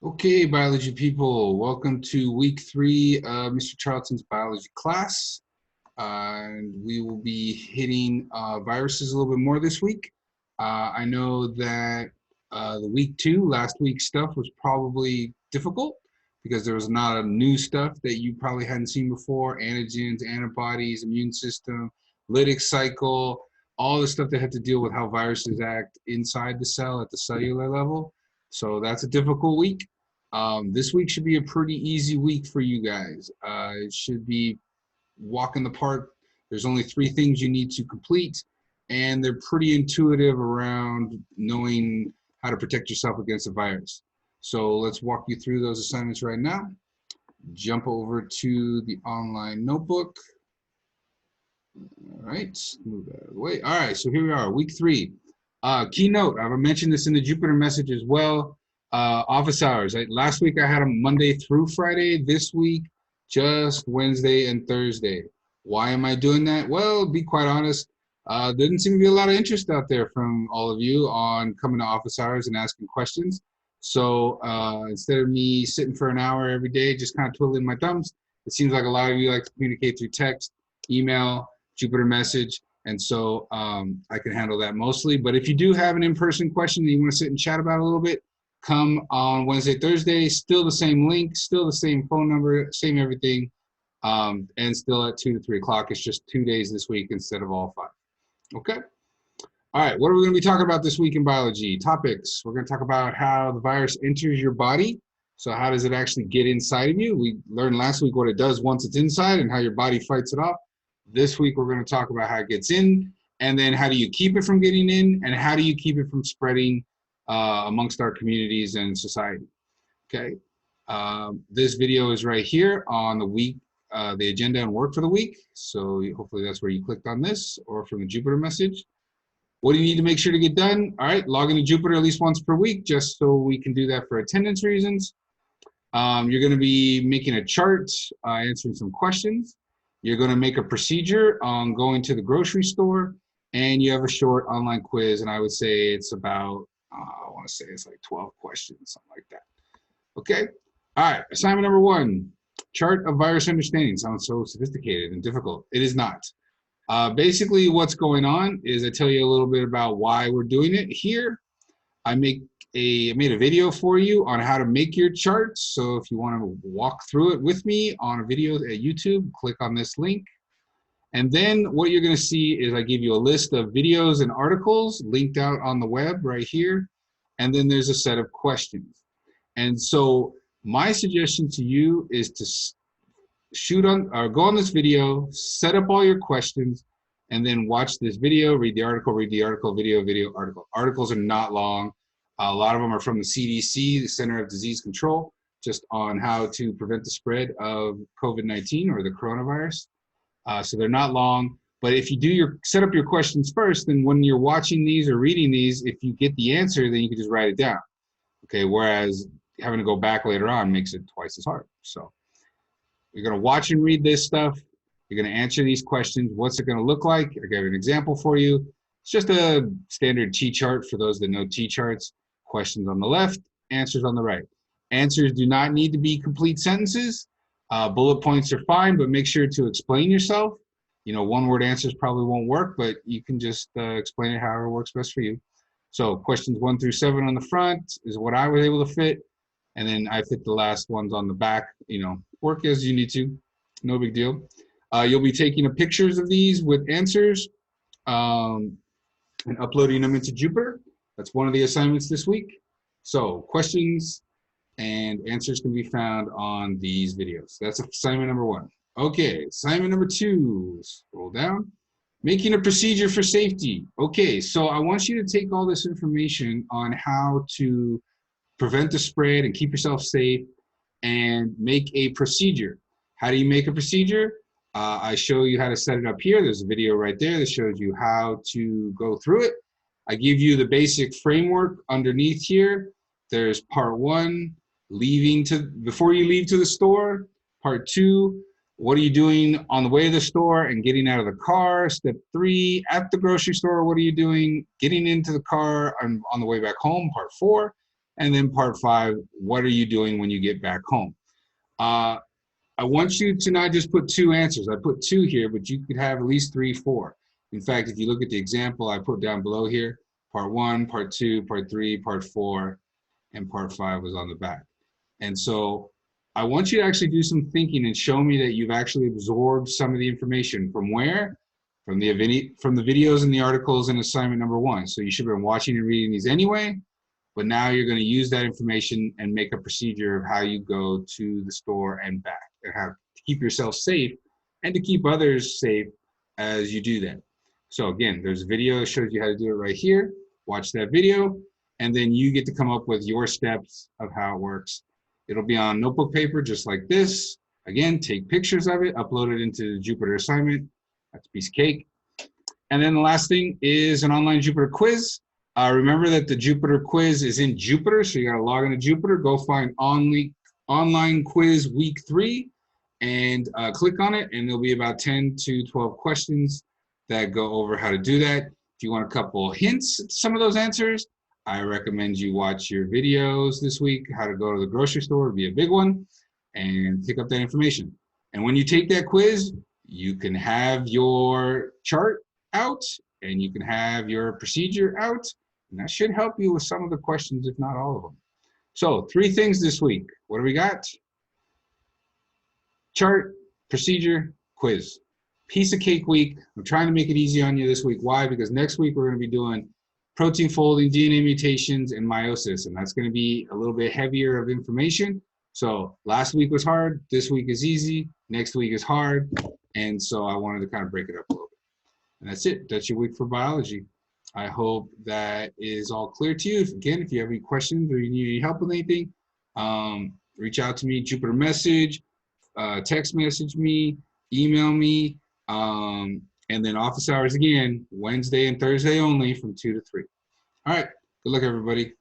Okay, biology people, welcome to week 3 of Mr. Charlton's biology class. And we will be hitting viruses a little bit more this week. I know that the week 2, last week's stuff was probably difficult because there was not a new stuff that you probably hadn't seen before. Antigens, antibodies, immune system, lytic cycle, all the stuff that had to deal with how viruses act inside the cell at the cellular level. So that's a difficult week. This week should be a pretty easy week for you guys. It should be walk in the park. There's only 3 things you need to complete, and they're pretty intuitive around knowing how to protect yourself against a virus. So let's walk you through those assignments right now. Jump over to the online notebook. All right, move that out of the way. All right, so here we are, week 3. Keynote, I've mentioned this in the Jupyter message as well. Office hours. Last week I had them Monday through Friday. This week, just Wednesday and Thursday. Why am I doing that? Well, be quite honest, there didn't seem to be a lot of interest out there from all of you on coming to office hours and asking questions. So instead of me sitting for an hour every day, just kind of twiddling my thumbs, it seems like a lot of you like to communicate through text, email, Jupyter message, and so I can handle that mostly. But if you do have an in-person question that you want to sit and chat about a little bit, come on Wednesday, Thursday, still the same link, still the same phone number, same everything, and still at 2 to 3 o'clock. It's just 2 days this week instead of all 5. Okay? All right, what are we going to be talking about this week in biology? Topics. We're going to talk about how the virus enters your body. So how does it actually get inside of you? We learned last week what it does once it's inside and how your body fights it off. This week, we're going to talk about how it gets in, and then how do you keep it from getting in, and how do you keep it from spreading amongst our communities and society. Okay, this video is right here on the week, the agenda and work for the week. So hopefully that's where you clicked on this, or from the Jupyter message. What do you need to make sure to get done? All right, log into Jupyter at least once per week, just so we can do that for attendance reasons. You're going to be making a chart, answering some questions. You're going to make a procedure on going to the grocery store, and you have a short online quiz, and I would say it's about, I want to say it's like 12 questions, something like that. Okay? All right, assignment number 1, chart of virus understanding. Sounds so sophisticated and difficult. It is not. Basically, what's going on is I tell you a little bit about why we're doing it here. I made a video for you on how to make your charts. So if you want to walk through it with me on a video at YouTube, click on this link. And then what you're going to see is I give you a list of videos and articles linked out on the web right here. And then there's a set of questions. And so my suggestion to you is to shoot on or go on this video, set up all your questions, and then watch this video, read the article, video, article. Articles are not long. A lot of them are from the CDC, the Center of Disease Control, just on how to prevent the spread of COVID-19 or the coronavirus. So they're not long, but if you do set up your questions first, then when you're watching these or reading these, if you get the answer, then you can just write it down. Okay, whereas having to go back later on makes it twice as hard. So you're gonna watch and read this stuff. You're gonna answer these questions. What's it gonna look like? I gave an example for you. It's just a standard T-chart for those that know T-charts. Questions on the left, answers on the right. Answers do not need to be complete sentences. Bullet points are fine, but make sure to explain yourself. You know, one-word answers probably won't work, but you can just explain it however works best for you. So questions 1 through 7 on the front is what I was able to fit. And then I fit the last ones on the back. You know, work as you need to, no big deal. You'll be taking pictures of these with answers and uploading them into Jupyter. That's one of the assignments this week. So questions and answers can be found on these videos. That's assignment number 1. Okay, assignment number 2, scroll down. Making a procedure for safety. Okay, so I want you to take all this information on how to prevent the spread and keep yourself safe and make a procedure. How do you make a procedure? I show you how to set it up here. There's a video right there that shows you how to go through it. I give you the basic framework underneath here. There's part 1, before you leave to the store. Part 2, what are you doing on the way to the store and getting out of the car? Step 3, at the grocery store, what are you doing? Getting into the car and on the way back home, part 4. And then part 5, what are you doing when you get back home? I want you to not just put 2 answers. I put 2 here, but you could have at least 3, 4. In fact, if you look at the example I put down below here, part 1, part 2, part 3, part 4, and part 5 was on the back. And so I want you to actually do some thinking and show me that you've actually absorbed some of the information. From where? From the videos and the articles in assignment number 1. So you should have been watching and reading these anyway, but now you're going to use that information and make a procedure of how you go to the store and back, and how to keep yourself safe and to keep others safe as you do that. So again, there's a video that shows you how to do it right here. Watch that video, and then you get to come up with your steps of how it works. It'll be on notebook paper just like this. Again, take pictures of it, upload it into the Jupyter assignment. That's a piece of cake. And then the last thing is an online Jupyter quiz. Remember that the Jupyter quiz is in Jupyter, so you got to log into Jupyter, go find online quiz week 3, and click on it, and there'll be about 10 to 12 questions that go over how to do that. If you want a couple hints at some of those answers, I recommend you watch your videos this week, how to go to the grocery store would be a big one, and pick up that information. And when you take that quiz, you can have your chart out, and you can have your procedure out, and that should help you with some of the questions, if not all of them. So 3 things this week. What do we got? Chart, procedure, quiz. Piece of cake week. I'm trying to make it easy on you this week. Why? Because next week we're going to be doing protein folding, DNA mutations, and meiosis, and that's going to be a little bit heavier of information. So last week was hard. This week is easy. Next week is hard. And so I wanted to kind of break it up a little bit. And that's it. That's your week for biology. I hope that is all clear to you. Again, if you have any questions or you need any help with anything, reach out to me, Jupyter message, text message me, email me, and then office hours again, Wednesday and Thursday only from 2 to 3. All right. Good luck, everybody.